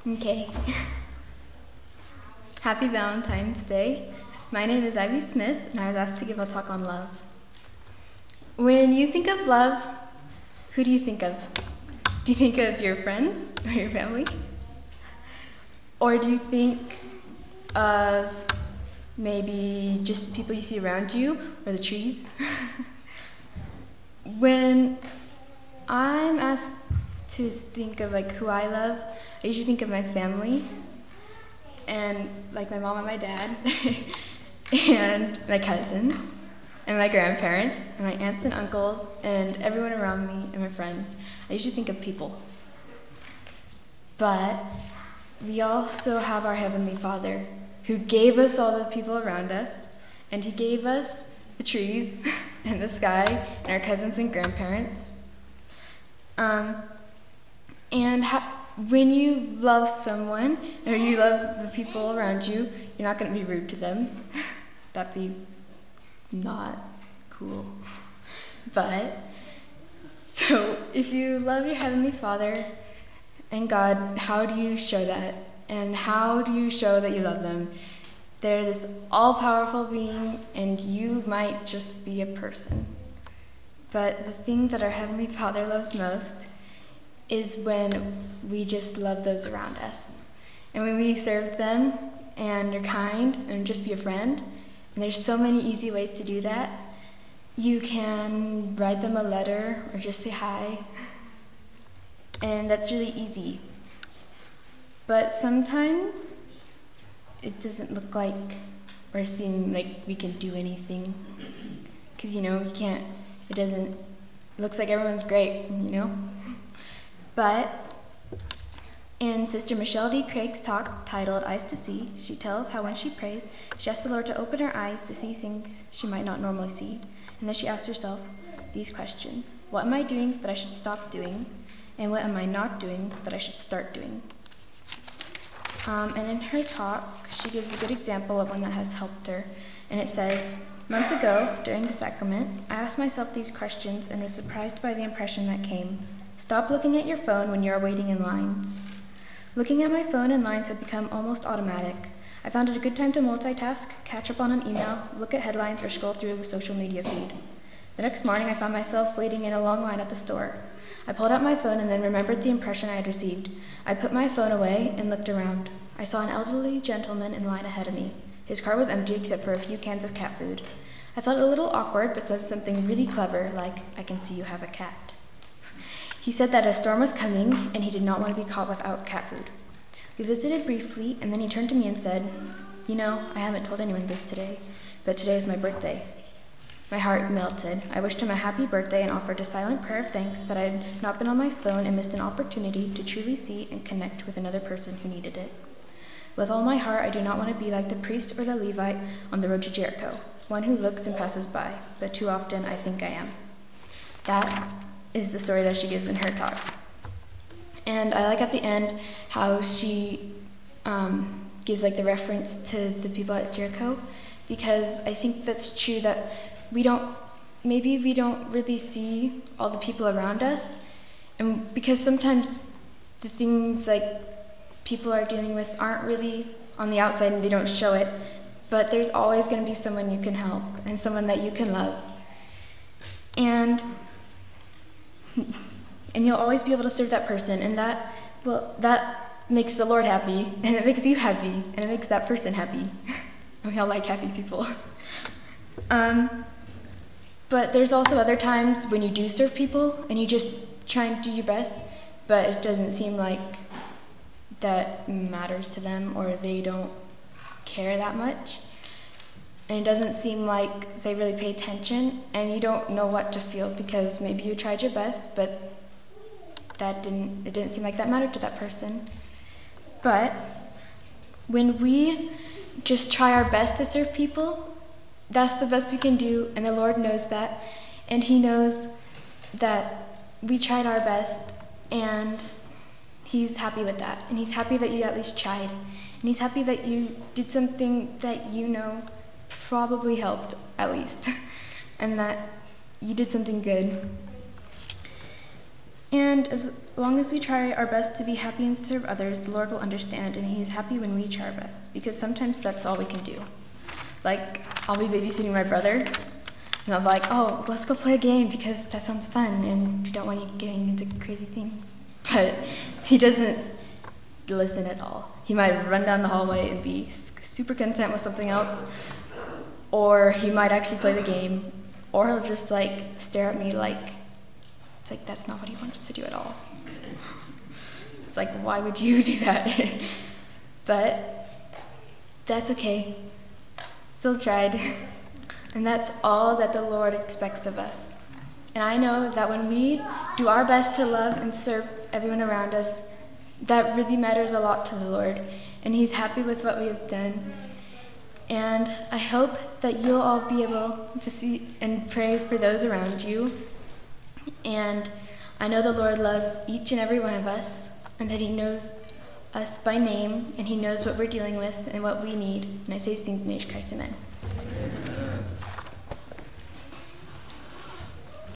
Okay. Happy Valentine's Day. My name is Ivy Smith, and I was asked to give a talk on love. When you think of love, who do you think of? Do you think of your friends or your family? Or do you think of maybe just the people you see around you or the trees? When I'm asked to think of who I love, I usually think of my family and my mom and my dad and my cousins and my grandparents and my aunts and uncles and everyone around me and my friends. I usually think of people. But we also have our Heavenly Father who gave us all the people around us, and He gave us the trees and the sky and our cousins and grandparents. When you love someone or you love the people around you, you're not going to be rude to them. That'd be not cool. But, so if you love your Heavenly Father and God, how do you show that? And how do you show that you love them? They're this all-powerful being, and you might just be a person. But the thing that our Heavenly Father loves most is when we just love those around us. And when we serve them, and you're kind, and just be a friend, and there's so many easy ways to do that. You can write them a letter, or just say hi, and that's really easy. But sometimes it doesn't look like or seem like we can do anything. Because, you can't, it looks like everyone's great, But in Sister Michelle D. Craig's talk titled Eyes to See, she tells how when she prays, she asks the Lord to open her eyes to see things she might not normally see. And then she asks herself these questions. What am I doing that I should stop doing? And what am I not doing that I should start doing? And in her talk, she gives a good example of one that has helped her. And it says, months ago, during the sacrament, I asked myself these questions and was surprised by the impression that came. Stop looking at your phone when you are waiting in lines. Looking at my phone in lines had become almost automatic. I found it a good time to multitask, catch up on an email, look at headlines, or scroll through a social media feed. The next morning, I found myself waiting in a long line at the store. I pulled out my phone and then remembered the impression I had received. I put my phone away and looked around. I saw an elderly gentleman in line ahead of me. His car was empty except for a few cans of cat food. I felt a little awkward, but said something really clever, like, I can see you have a cat. He said that a storm was coming, and he did not want to be caught without cat food. We visited briefly, and then he turned to me and said, I haven't told anyone this today, but today is my birthday. My heart melted. I wished him a happy birthday and offered a silent prayer of thanks that I had not been on my phone and missed an opportunity to truly see and connect with another person who needed it. With all my heart, I do not want to be like the priest or the Levite on the road to Jericho, one who looks and passes by, but too often I think I am. That is the story that she gives in her talk. And I like at the end how she gives the reference to the people at Jericho, because I think that's true that maybe we don't really see all the people around us, and because sometimes the things people are dealing with aren't really on the outside and they don't show it, but there's always going to be someone you can help and someone that you can love. And you'll always be able to serve that person, and that makes the Lord happy, and it makes you happy, and it makes that person happy. We all like happy people. But there's also other times when you do serve people, and you just try and do your best, but it doesn't seem like that matters to them, or they don't care that much. And it doesn't seem like they really pay attention, and you don't know what to feel because maybe you tried your best, but it didn't seem like that mattered to that person. But when we just try our best to serve people, that's the best we can do, and the Lord knows that, and He knows that we tried our best, and He's happy with that, and He's happy that you at least tried, and He's happy that you did something that probably helped, at least, and that you did something good. And as long as we try our best to be happy and serve others, the Lord will understand, and He's happy when we try our best, because sometimes that's all we can do. Like, I'll be babysitting my brother, and I'll be like, oh, let's go play a game because that sounds fun, and we don't want you getting into crazy things. But he doesn't listen at all. He might run down the hallway and be super content with something else, or he might actually play the game, or he'll just like stare at me like, it's like, that's not what he wants to do at all. It's like, why would you do that? But that's okay. Still tried. And that's all that the Lord expects of us. And I know that when we do our best to love and serve everyone around us, that really matters a lot to the Lord. And He's happy with what we have done. And I hope that you'll all be able to see and pray for those around you. And I know the Lord loves each and every one of us, and that He knows us by name, and He knows what we're dealing with and what we need. And I say, sing the name of Christ, amen.